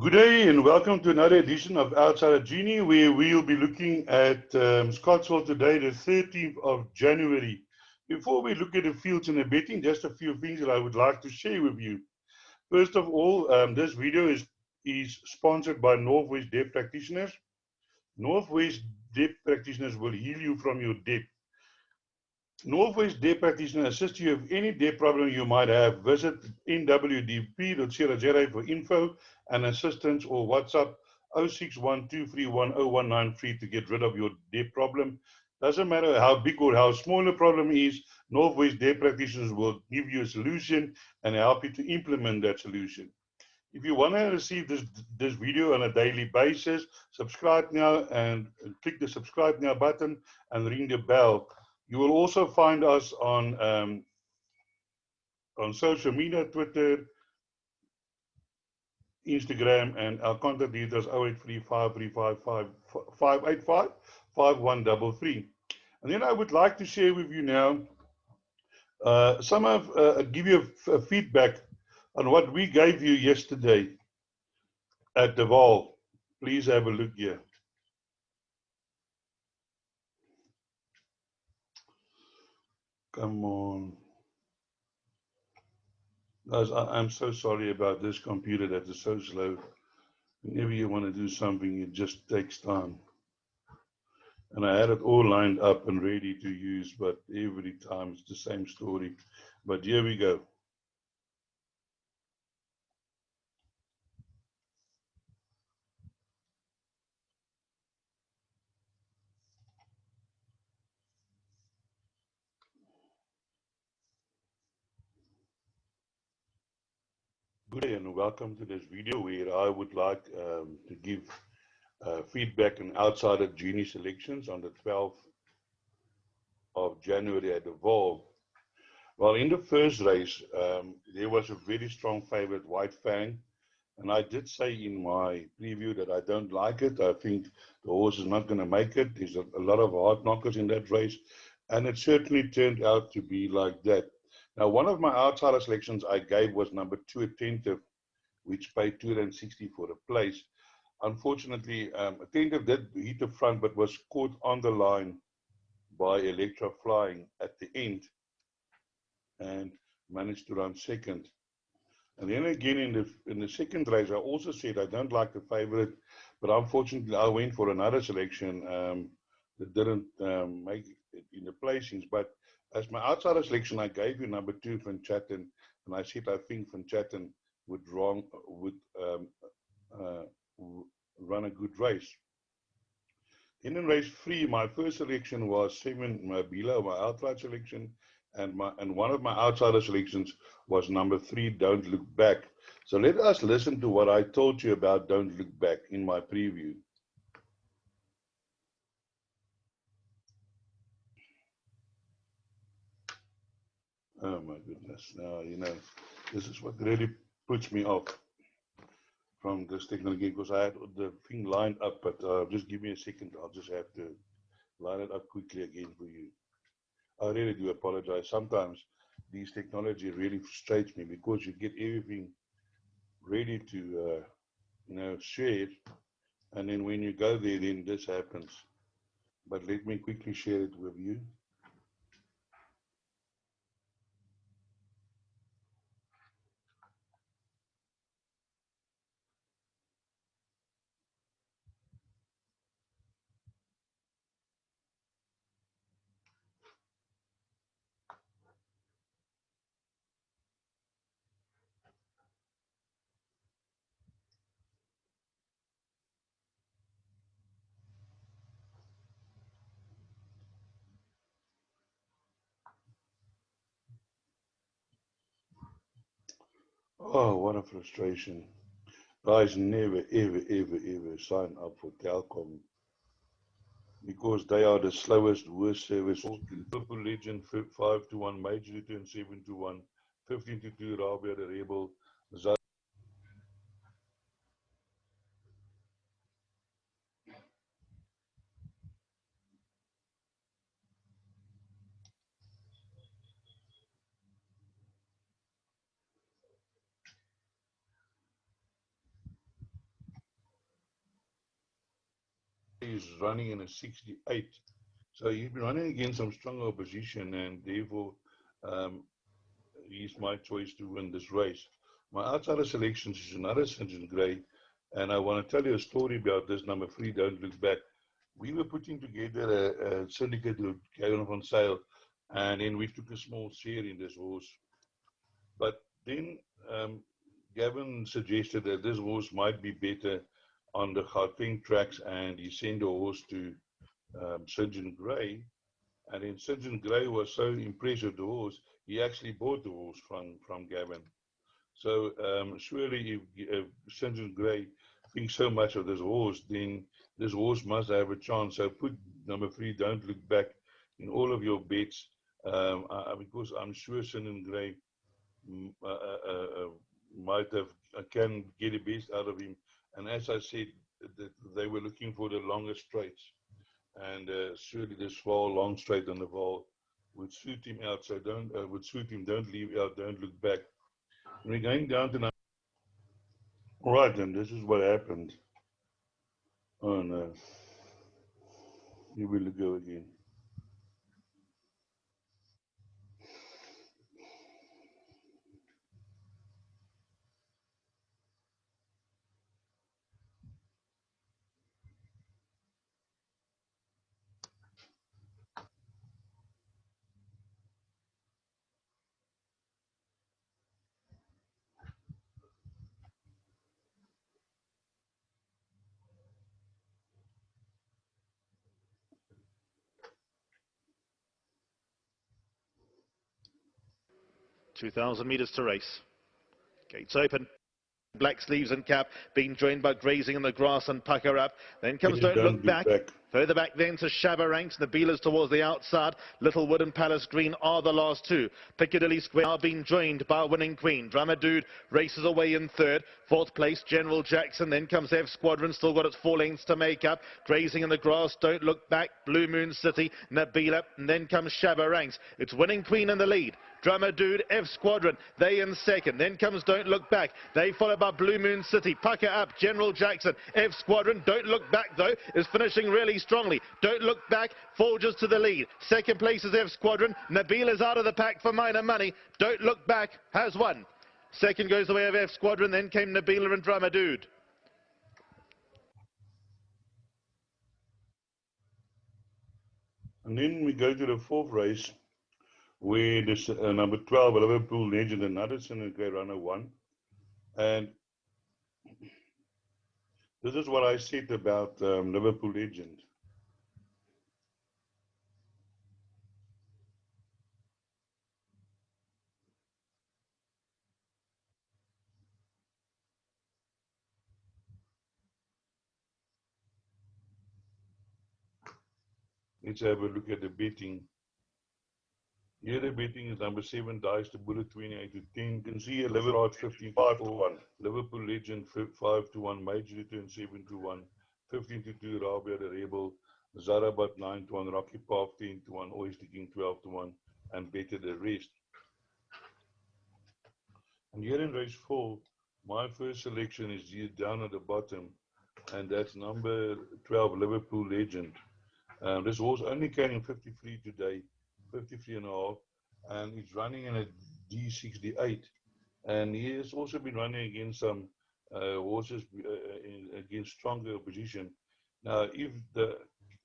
Good day and welcome to another edition of Outsider Genie, where we'll be looking at Scottsville today, the 13th of January. Before we look at the fields and the betting, just a few things that I would like to share with you. First of all, this video is sponsored by Northwest Debt Practitioners. Northwest Debt Practitioners will heal you from your debt. Northwest Debt Practitioner assists you with any debt problem you might have. Visit nwdp.co.za for info and assistance, or WhatsApp 0612310193 to get rid of your debt problem. Doesn't matter how big or how small the problem is, Northwest Debt Practitioners will give you a solution and help you to implement that solution. If you want to receive this video on a daily basis, subscribe now and click the subscribe now button and ring the bell. You will also find us on social media, Twitter, Instagram, and our contact details 0835355585-5133. And then I would like to share with you now give you a feedback on what we gave you yesterday at the Val. Please have a look here. Come on. Guys, I'm so sorry about this computer that is so slow. Whenever you want to do something, it just takes time. And I had it all lined up and ready to use, but every time it's the same story. But here we go. Good day and welcome to this video where I would like to give feedback on outsider genie selections on the 12th of January at the Val. Well, in the first race, there was a very strong favorite, White Fang. And I did say in my preview that I don't like it. I think the horse is not going to make it. There's a lot of hard knockers in that race. And it certainly turned out to be like that. Now, one of my outsider selections I gave was number 2, Attentive, which paid 260 for the place. Unfortunately, Attentive did hit the front, but was caught on the line by Electra Flying at the end and managed to run second. And then again in the second race, I also said I don't like the favorite, but unfortunately I went for another selection that didn't make it in the placings. But as my outsider selection, I gave you number 2, Van Chatten, and I said I think Van Chatten would run a good race. Then in race 3, my first selection was 7 Mabila, my outright selection, and one of my outsider selections was number 3, Don't Look Back. So let us listen to what I told you about Don't Look Back in my preview. Oh my goodness. Now, you know, this is what really puts me off from this technology, because I had the thing lined up, but just give me a second. I'll just have to line it up quickly again for you. I really do apologize. Sometimes these technology really frustrates me because you get everything ready to, share, and then when you go there, then this happens. But let me quickly share it with you. Oh, what a frustration. Guys, never, ever, ever, ever sign up for Telkom, because they are the slowest, worst service. Purple Legend 5-1, Major Return 7-1, 15-2, Rabia the Rebel. is running in a 68. So he's been running against some strong opposition, and therefore he's my choice to win this race. My outsider selections is another St. John Gray, and I want to tell you a story about this number 3, Don't Look Back. We were putting together a syndicate to go on sale, and then we took a small share in this horse. But then Gavin suggested that this horse might be better on the Gauteng tracks, and he sent the horse to St. John Gray. And then St. John Gray was so impressed with the horse, he actually bought the horse from Gavin. So surely if St. John Gray thinks so much of this horse, then this horse must have a chance. So put number 3, Don't Look Back, in all of your bets, because I'm sure St. John Gray can get the best out of him. And as I said, that they were looking for the longest straights, and surely this fall long straight on the ball would suit him out. So don't leave out, Don't Look Back. We're going down to now. All right, then this is what happened. Oh no, here we go again. $2,000 meters to race. Gates open. Black sleeves and cap being joined by Grazing in the Grass and Pucker Up. Then comes Don't Look Back. Further back then to Shabba Ranks. Nabila's towards the outside. Littlewood and Palace Green are the last two. Piccadilly Square are being joined by Winning Queen. Drummer Dude races away in third. Fourth place, General Jackson. Then comes F Squadron, still got its 4 lengths to make up. Grazing in the Grass, Don't Look Back. Blue Moon City, Nabila. And then comes Shabba Ranks. It's Winning Queen in the lead. Drummer Dude, F Squadron, they in second. Then comes Don't Look Back. They followed by Blue Moon City. Pucker Up, General Jackson. F Squadron, Don't Look Back though, is finishing really strongly. Don't Look Back forges to the lead. Second place is F Squadron. Nabila's out of the pack for minor money. Don't Look Back has won. Second goes the way of F Squadron. Then came Nabila and Drummer Dude. And then we go to the 4th race, where this number 12, Liverpool Legend, another St. John Gray runner, won. And this is what I said about Liverpool Legend. Let's have a look at the betting. Here the betting is number 7, Dice to Bullet 28 to 10. You can see a Liverpool 15 to 4, Liverpool Legend 5 to 1, Major Return 7 to 1, 15 to 2, Rabia the Rebel, Zarabat 9 to 1, Rocky Park 10 to 1, Oyster King 12 to 1, and Better the Rest. And here in race 4, my first selection is here down at the bottom, and that's number 12, Liverpool Legend. This horse only came in 53 today, 53 and a half, and it's running in a D68. And he has also been running against some horses against stronger opposition. Now, if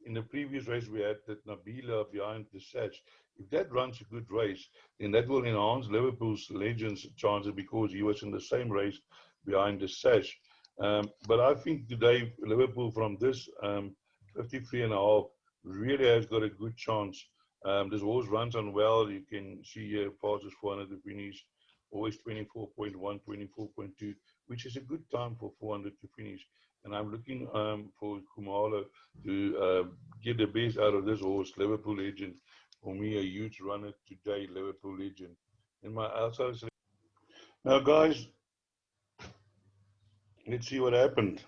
in the previous race we had that Nabila behind the Satch, if that runs a good race, then that will enhance Liverpool's Legends' chances, because he was in the same race behind the Satch. But I think today Liverpool from this 53 and a half really has got a good chance. This horse runs on well. You can see here passes 400 to finish, always 24.1, 24.2, which is a good time for 400 to finish. And I'm looking for Khumalo to get the best out of this horse, Liverpool Legend. For me, a huge runner today, Liverpool Legend. In my outside selection. Now, guys, let's see what happened.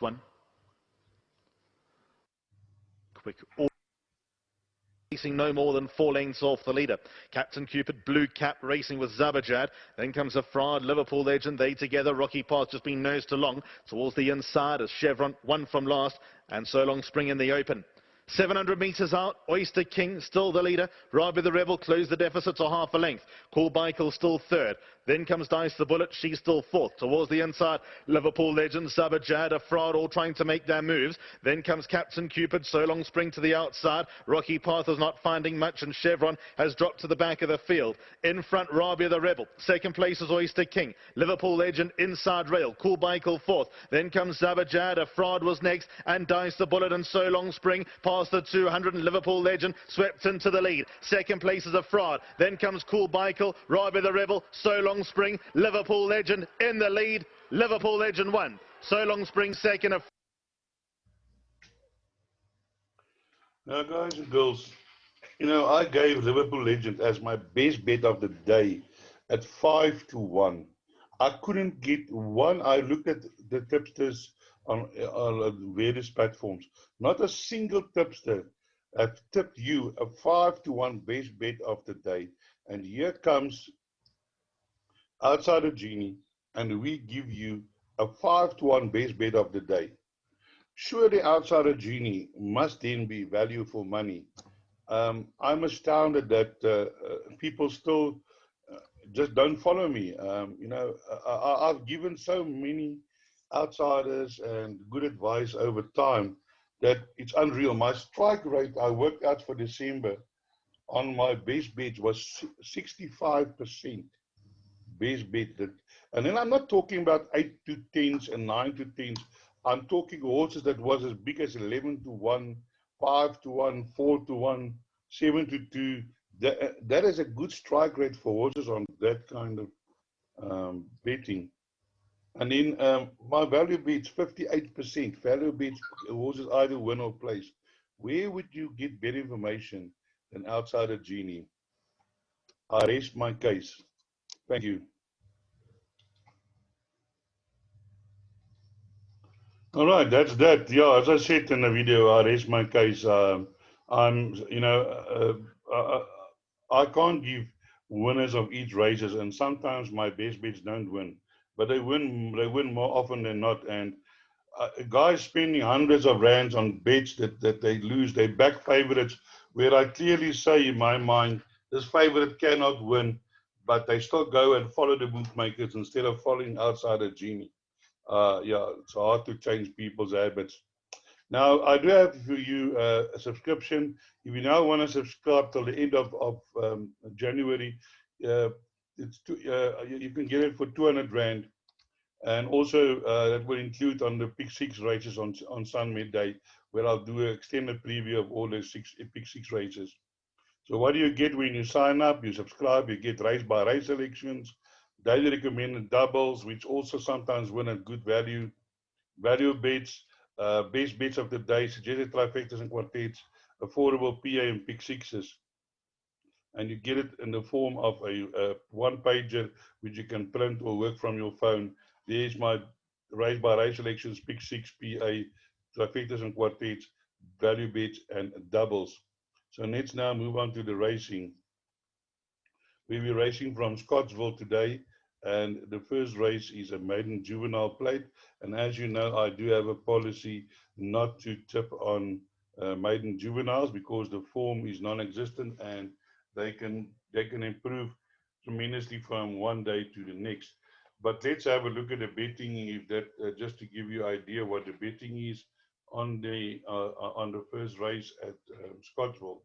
last one. Quick. Racing no more than 4 lengths off the leader. Captain Cupid, Blue Cap, racing with Zabajad. Then comes a Fraud, Liverpool Legend. They together. Rocky Path just been nosed along towards the inside as Chevron won from last. And So Long Spring in the open. 700 metres out, Oyster King still the leader. Robbie the Rebel closed the deficit to half a length. Cool Michael still third. Then comes Dice the Bullet, she's still fourth. Towards the inside, Liverpool Legend, Sabajad, a Fraud, all trying to make their moves. Then comes Captain Cupid, So Long Spring to the outside. Rocky Path is not finding much, and Chevron has dropped to the back of the field. In front, Robbie the Rebel. Second place is Oyster King. Liverpool Legend inside rail. Cool Michael fourth. Then comes Sabajad, a Fraud was next, and Dice the Bullet and So Long Spring past the 200, and Liverpool Legend swept into the lead. Second place is a Fraud. Then comes Cool Michael, Robbie the Rebel, So Long Spring, Liverpool Legend in the lead. Liverpool Legend won. So Long Spring second. Now, guys and girls, you know, I gave Liverpool Legend as my best bet of the day at 5-1. I couldn't get one. I looked at the tipsters on various platforms. Not a single tipster have tipped you a 5-1 best bet of the day. And here comes Outsider Genie, and we give you a 5-1 base bet of the day. Surely Outsider Genie must then be value for money. I'm astounded that people still just don't follow me. You know, I've given so many outsiders and good advice over time that it's unreal. My strike rate I worked out for December on my base bet was 65%. Base bet. And then I'm not talking about 8 to 10s and 9 to 10s. I'm talking horses that was as big as 11-1, 5-1, 4-1, 7-2. That is a good strike rate for horses on that kind of betting. And then my value bets 58%. Value bets horses either win or place. Where would you get better information than Outsider Genie? I rest my case. Thank you. All right, that's that. Yeah, as I said in the video, I raised my case. You know, I can't give winners of each races, and sometimes my best bets don't win, but they win. They win more often than not. And guys spending hundreds of rands on bets that they lose, they back favorites, where I clearly say in my mind, this favorite cannot win, but they still go and follow the bookmakers instead of following Outsider Genie. Yeah, it's hard to change people's habits. Now, I do have for you a subscription. If you now want to subscribe till the end of January, you can get it for 200 Rand. And also, that will include on the Pick 6 races on Sun Midday, where I'll do an extended preview of all the Pick 6 races. So what do you get when you sign up? You subscribe, you get race by race selections, daily recommended doubles, which also sometimes win at good value bets, best bets of the day, suggested trifectas and quartets, affordable PA and Pick Sixes. And you get it in the form of a one-pager, which you can print or work from your phone. There's my race by race selections, Pick 6, PA, trifectas and quartets, value bets, and doubles. So let's now move on to the racing. We'll be racing from Scottsville today, and the first race is a maiden juvenile plate. And as you know, I do have a policy not to tip on maiden juveniles because the form is non-existent and they can improve tremendously from one day to the next. But let's have a look at the betting, if that just to give you an idea what the betting is on the first race at Scottsville.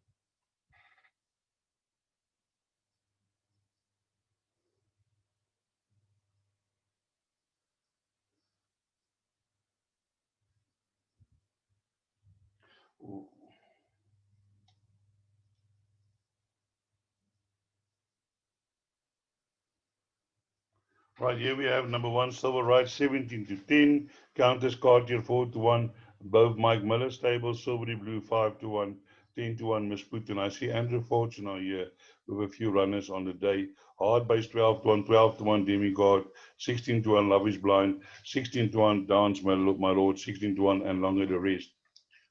Right, here we have number 1, Silver Right, 17-10, Countess Cartier 4-1, both Mike Miller stables, Silvery Blue 5-1, 10 to 1 Miss Putin. I see Andrew Fortuner here with a few runners on the day. Hard base 12 to 1, 12 to 1 Demigod, 16 to 1 Love is Blind, 16 to 1 Dance My Lord, 16 to 1 and Longer the Rest.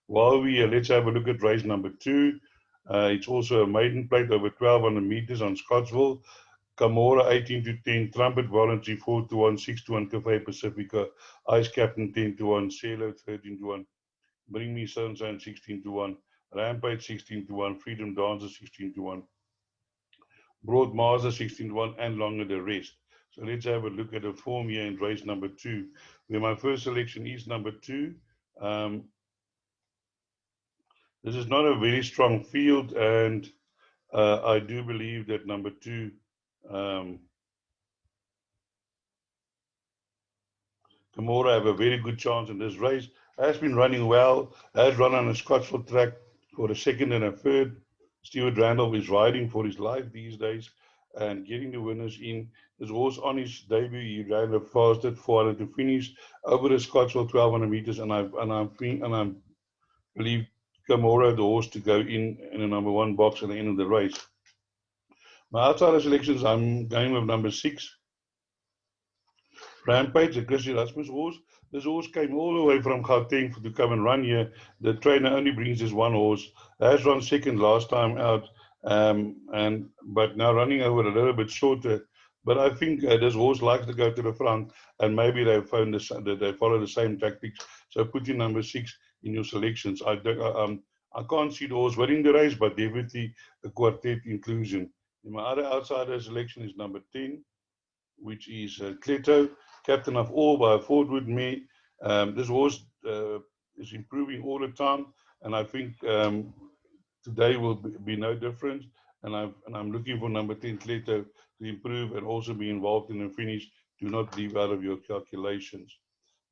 While we let's have a look at race number 2. It's also a maiden plate over 1200 meters on Scottsville. Camora 18 to 10, Trumpet Voluntary 4 to 1, 6 to 1, Cafe Pacifica, Ice Captain 10 to 1, Sailor 13 to 1, Bring Me Sunshine 16 to 1, Rampage 16 to 1, Freedom Dancer 16 to 1, Broad Master 16 to 1, and Longer the Rest. So let's have a look at the form here in race number 2, where my first selection is number 2. This is not a very strong field, and I do believe that number 2 Camora have a very good chance in this race. Has been running well, has run on a Scottsville track for a second and a third. Stuart Randolph is riding for his life these days and getting the winners in. This horse on his debut, he ran the fastest 400 to finish over the Scottsville 1200 meters, and I believe Camora, the horse, to go in the number 1 box at the end of the race. My outsider selections, I'm going with number 6. Rampage, the Chrissy Rasmus horse. This horse came all the way from Gauteng to come and run here. The trainer only brings this one horse. Has run second last time out, but now running over a little bit shorter. But I think this horse likes to go to the front, and maybe they follow the same tactics. So put in number 6 in your selections. I can't see the horse winning the race, but definitely a quartet inclusion. And my other outsider selection is number 10, which is Cleto, Captain of All by Ford with Me. This horse is improving all the time, and I think today will be no different. And I'm looking for number 10, Cleto, to improve and also be involved in the finish. Do not leave out of your calculations.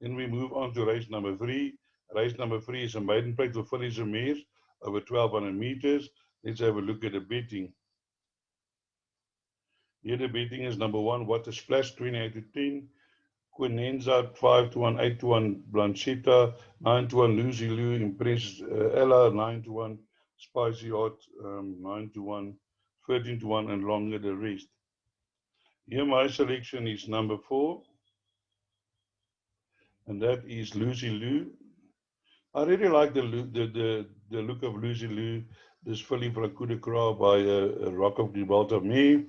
Then we move on to race number 3. Race number 3 is a maiden plate for fillies and mares over 1200 meters. Let's have a look at the betting. Here the betting is number 1, What a Splash, 28 to 10. Quinenza, 5 to 1, 8 to 1, Blanchetta, 9 to 1, Lucy Lou, Impress Ella, 9 to 1, Spicy Hot, 9 to 1, 13 to 1, and Longer the Rest. Here my selection is number 4, and that is Lucy Lou. I really like the look of Lucy Lou, this filly from Coup de Gras by Rock of Gibraltar Me.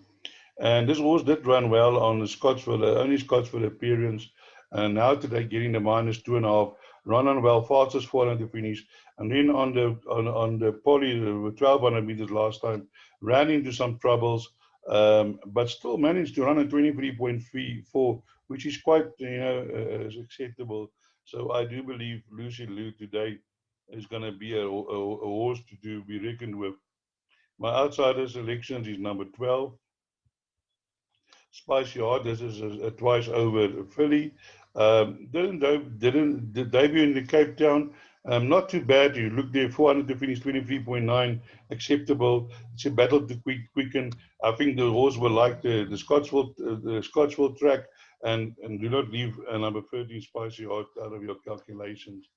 And this horse did run well on the Scottsville, only Scottsville appearance. And now today getting the -2.5, run on well, fastest 400 to finish. And then on the poly, 1200 meters last time, ran into some troubles, but still managed to run a 23.34, which is quite acceptable. So I do believe Lucy Lou today is going to be a horse to be reckoned with. My outsider selections is number 12. Spicy Hard. This is a twice over filly. Didn't debut in the Cape Town. Not too bad. You look there, 400 to finish, 23.9, acceptable. It's a battle to quicken. I think the horse will like the Scottsville track, and do not leave number 13 Spicy Hard out of your calculations.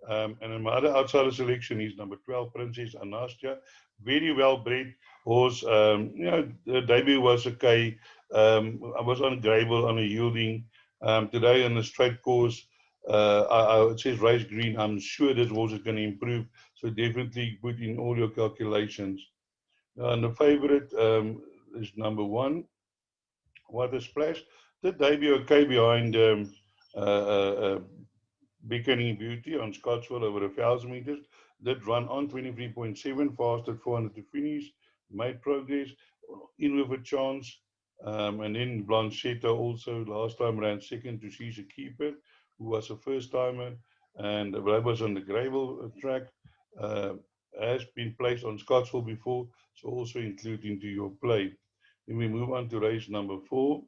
And then my other outsider selection is number 12, Princess Anastia. Very well bred horse. The debut was okay. I was on gravel, on a yielding. Today on the straight course, it says race green. I'm sure this horse is going to improve. So definitely put in all your calculations. And the favorite is number 1, What a Splash. The debut okay behind Beckoning Beauty on Scottsville over 1,000 meters. Did run on 23.7, fast at 400 to finish. Made progress, in with a chance. And then Blanchetta also last time ran second to She's a Keeper, who was a first timer, and that was on the gravel track. Has been placed on Scottsville before, so also include into your play. Then we move on to race number 4.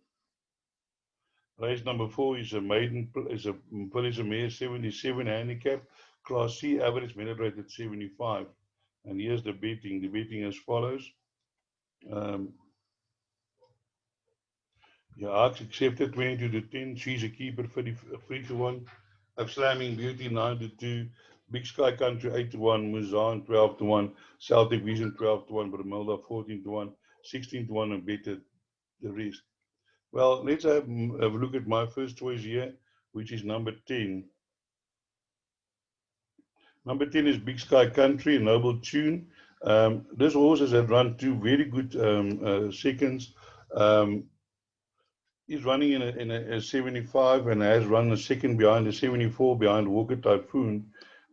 Race number 4 is a maiden, is a mare 77 handicap, Class C, average merit rate at 75. And here's the betting. The betting as follows. Arcs accepted 22 to 10. She's a Keeper 3 to 1. Slamming Beauty 9 to 2. Big Sky Country 8-1, Muzan 12-1, Celtic Vision 12-1, Brumilda 14-1, 16-1, and better the rest. Well, let's have a look at my first choice here, which is number 10. Number 10 is Big Sky Country, a noble tune. This horse has run two very good seconds. He's running in a 75 and has run a second behind a 74 behind Walker Typhoon.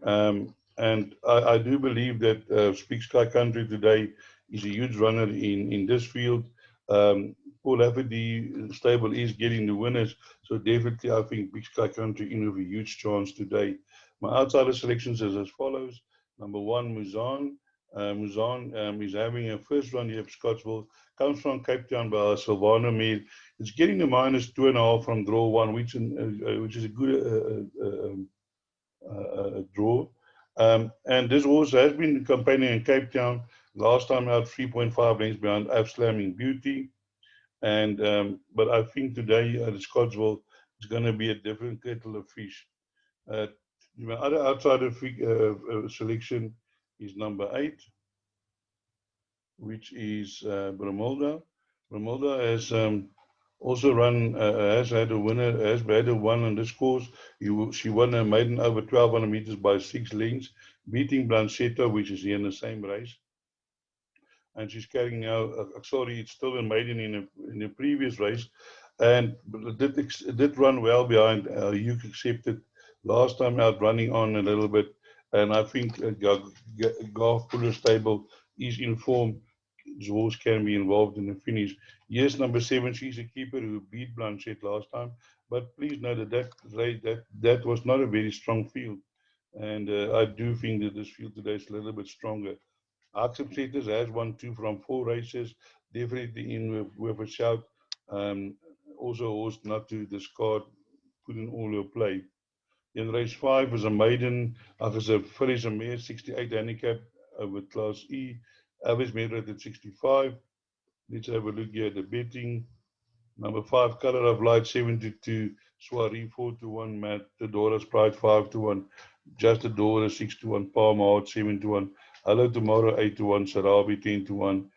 And I do believe that Big Sky Country today is a huge runner in this field. Paul Lafferty stable is getting the winners, so definitely I think Big Sky Country in with a huge chance today. My outsider selections is as follows. Number 1, Muzan. Muzan is having a first run here at Scottsville. Comes from Cape Town by Silvano Mead. It's getting the -2.5 from draw 1, which is a good draw. And this horse has been campaigning in Cape Town. Last time out 3.5 lengths behind Slamming Beauty. And but I think today at Scottsville it's going to be a different kettle of fish. My other outsider selection is number 8, which is Brumilda. Brumilda has also run, has had a winner, has had a one on this course. She won a maiden over 1,200 meters by 6 lengths, beating Blanchetta, which is here in the same race. And she's carrying now, sorry, it's still a maiden in a previous race, and did run well behind Hugh Accepted last time out, running on a little bit. And I think Garth Puller's stable is informed this horse can be involved in the finish. Yes, number 7, she's a keeper who beat Blanchett last time, but please note that was not a very strong field. And I do think that this field today is a little bit stronger. Accepted has won 2 from 4 races, definitely in with a shout. Also a horse not to discard, put in all your play. In race 5 is a maiden, is a fillies and mare, 68 handicap with Class E, average merit at 65. Let's have a look here at the betting. Number 5, Color of Light, 72, Soiree 4-1, Matadora's Pride 5-1, Just Adora 6-1, Palmer Heart 7-1, Hello Tomorrow 8-1, Sarabi 10-1,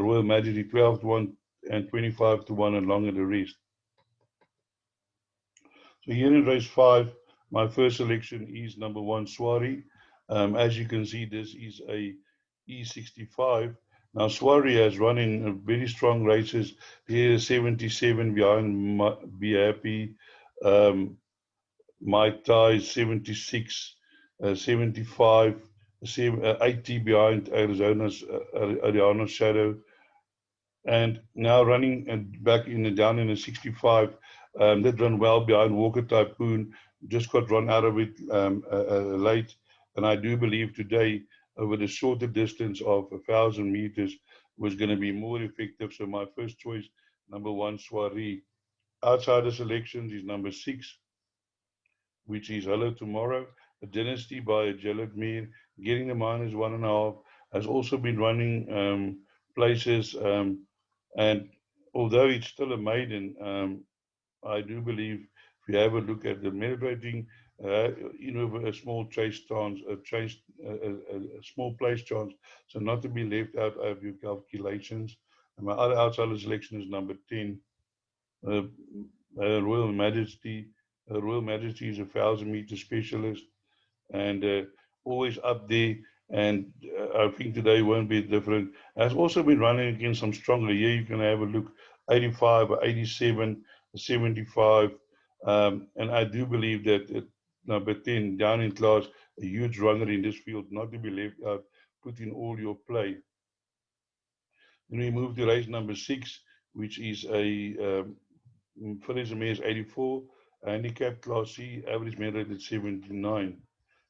Royal Majesty 12-1, and 25-1, and longer the rest. So here in race 5, my first selection is number 1, Soiree. As you can see, this is a E65. Now, Soiree has run in very strong races. Here, 77 behind Be Happy. My tie 76, 75, 80 behind Arizona's Ariana's Shadow. And now running back down in the 65. That run well behind Walker Typhoon. Just got run out of it late. And I do believe today, over the shorter distance of 1,000 meters, was going to be more effective. So my first choice, number 1, Soiree. Outsider selections is number 6, which is Hello Tomorrow. A Dynasty by a Jalad Mir, getting the -1.5. Has also been running places. And although it's still a maiden, I do believe if you have a look at the merit rating, a small chase chance, a small place chance, so not to be left out of your calculations. And my other outsider selection is number 10, Royal Majesty. Royal Majesty is a 1,000-meter specialist and always up there. And I think today won't be different. Has also been running against some stronger. Here you can have a look, 85, 87, 75. And I do believe that number 10, down in class, a huge runner in this field, not to be left out, put in all your play. Then we move to race number 6, which is a Fillies and Mares 84, handicap class C, average merit at 79.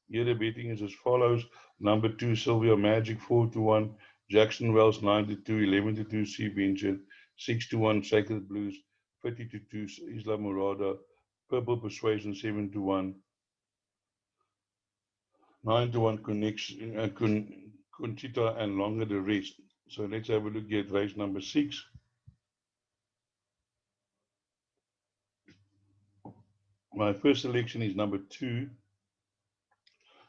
Here the betting is as follows. Number 2, Sylvia Magic 4-1, Jackson Wells 9-2, 11-2, Sea Venture, 6-1, Sacred Blues, 50-2, Isla Morada, Purple Persuasion 7-1, 9-1 Connection, Conchita, and longer the rest. So let's have a look at race number 6. My first selection is number 2,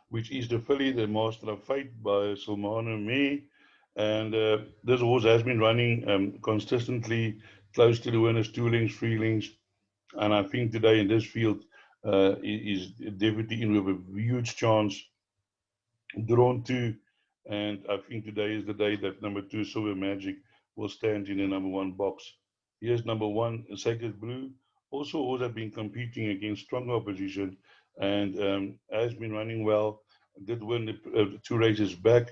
which is the filly, the Master of Fate by Silmano May. And this horse has been running consistently close to the winners, 2 lengths, 3 lengths. And I think today in this field is definitely in with a huge chance, drawn to. And I think today is the day that number 2, Silver Magic, will stand in the number 1 box. Here's number 1, Sacred Blue. Also, always have been competing against strong opposition and has been running well. Did win the 2 races back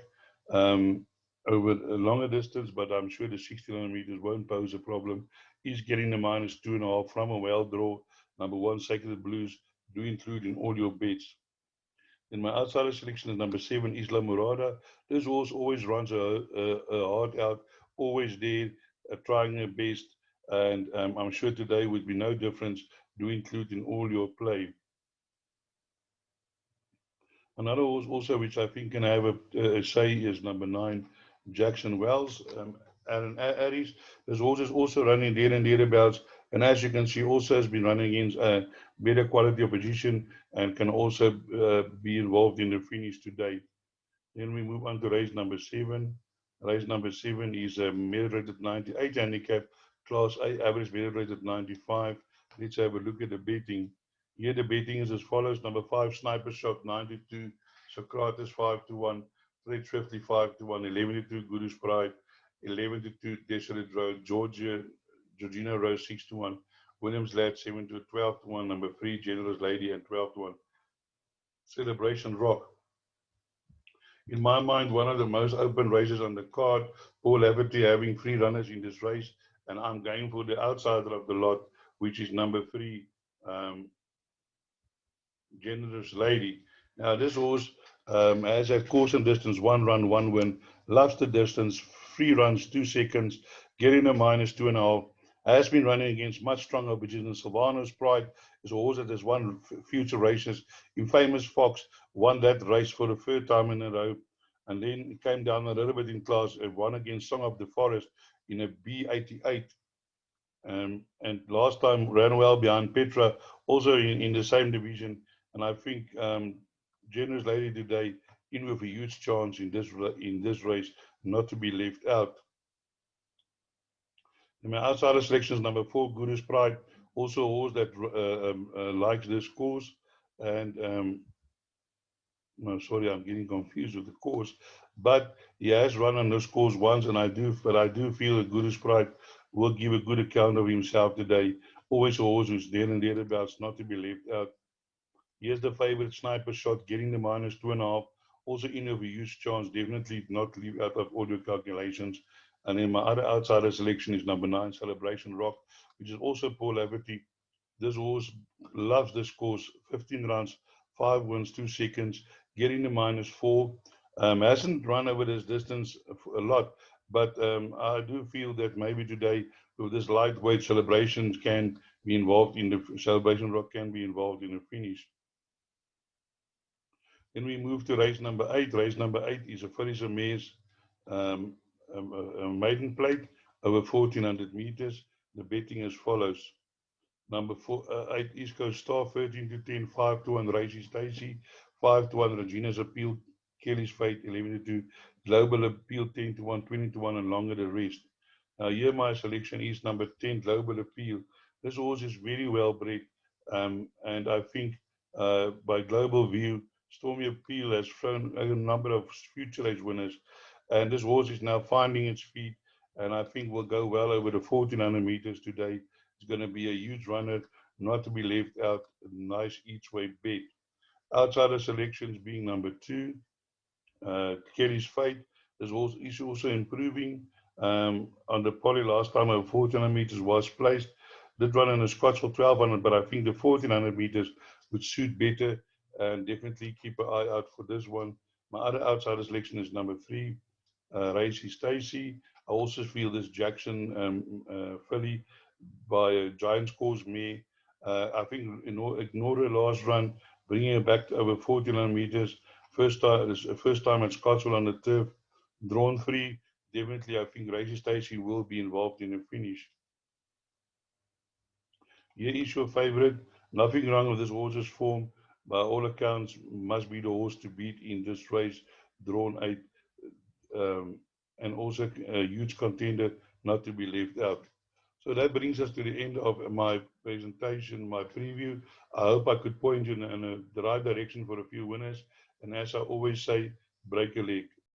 over a longer distance, but I'm sure the 1600 meters won't pose a problem. He's getting the -2.5 from a well draw. Number 1, Sacred Blues, do include in all your bets. In my outsider selection is number 7, Isla Murada. This horse always runs a hard out, always there, trying her best. And I'm sure today would be no difference. Do include in all your play. Another horse also which I think can have a say is number 9, Jackson Wells. Aaron Aries. This horse is also running there and thereabouts. And as you can see, also has been running against better quality opposition and can also be involved in the finish today. Then we move on to race number 7. Race number 7 is a merit rated 98 handicap, class A, average merit rated 95. Let's have a look at the betting. Here the betting is as follows. Number 5, Sniper Shot 92, Socrates 5-1, Fred 55-1, 11-2, Guru's Pride, 11-2, Deseret Road, Georgina Rose 6-1, Williams Lad 7-2, 12-1, number 3, Generous Lady, and 12-1, Celebration Rock. In my mind, one of the most open races on the card. Paul Laverty having 3 runners in this race, and I'm going for the outsider of the lot, which is number 3, Generous Lady. Now, this horse has had course and distance, 1 run, 1 win, loves the distance, 3 runs, 2 seconds, getting a -2.5. Has been running against much stronger opposition. Silvano's Pride is a horse that has won future races. Infamous Fox won that race for the 3rd time in a row, and then came down a little bit in class and won against Song of the Forest in a B88. And last time ran well behind Petra, also in the same division. And I think Generous Lady today in with a huge chance in this race, not to be left out. In my outsider selection is number 4, Guru's Pride, also a horse that likes this course. And no, sorry, I'm getting confused with the course, but he has run on this course once, and I do feel that Guru's Pride will give a good account of himself today. Always a horse who's there and thereabouts, not to be left out. Here's the favorite, Sniper Shot, getting the -2.5. Also in of a huge chance, definitely not leave out of all your calculations. And then my other outsider selection is number 9, Celebration Rock, which is also Paul Laverty. This horse loves this course, 15 runs, 5 wins, 2 seconds, getting the -4. Hasn't run over this distance a lot, but I do feel that maybe today with this lightweight celebrations can be involved in the Celebration Rock, can be involved in the finish. Then we move to race number 8. Race number 8 is a Furrier Mares maiden plate over 1400 meters. The betting as follows. Number 8, East Coast Star, 13-10, 5-1, Racy Stacy, 5-1, Regina's Appeal, Kelly's Fate, 11-2, Global Appeal, 10-1, 20-1, and longer the rest. Now, here my selection is number 10, Global Appeal. This horse is very well bred, and I think by global view, Stormy Appeal has shown a number of future race winners, and this horse is now finding its feet, and I think will go well over the 1400 meters today. It's going to be a huge runner, not to be left out. A nice each way bet. Outsider selections being number 2, Kelly's Fate. This horse is also improving. On the poly last time over 1400 meters was placed. Did run in a Scottsville 1200, but I think the 1400 meters would suit better, and definitely keep an eye out for this one. My other outsider selection is number 3, Racy Stacy. I also feel this Jackson filly by a Giants Cause me. I think ignore the last run, bringing her back to over 1400 meters. First time at Scottsville on the turf, drawn free. Definitely, I think Racy Stacy will be involved in the finish. Here is your favorite. Nothing wrong with this horse's form. by all accounts, must be the horse to beat in this race, drawn 8, and also a huge contender not to be left out. So that brings us to the end of my presentation, my preview. I hope I could point you in the right direction for a few winners. And as I always say, break a leg.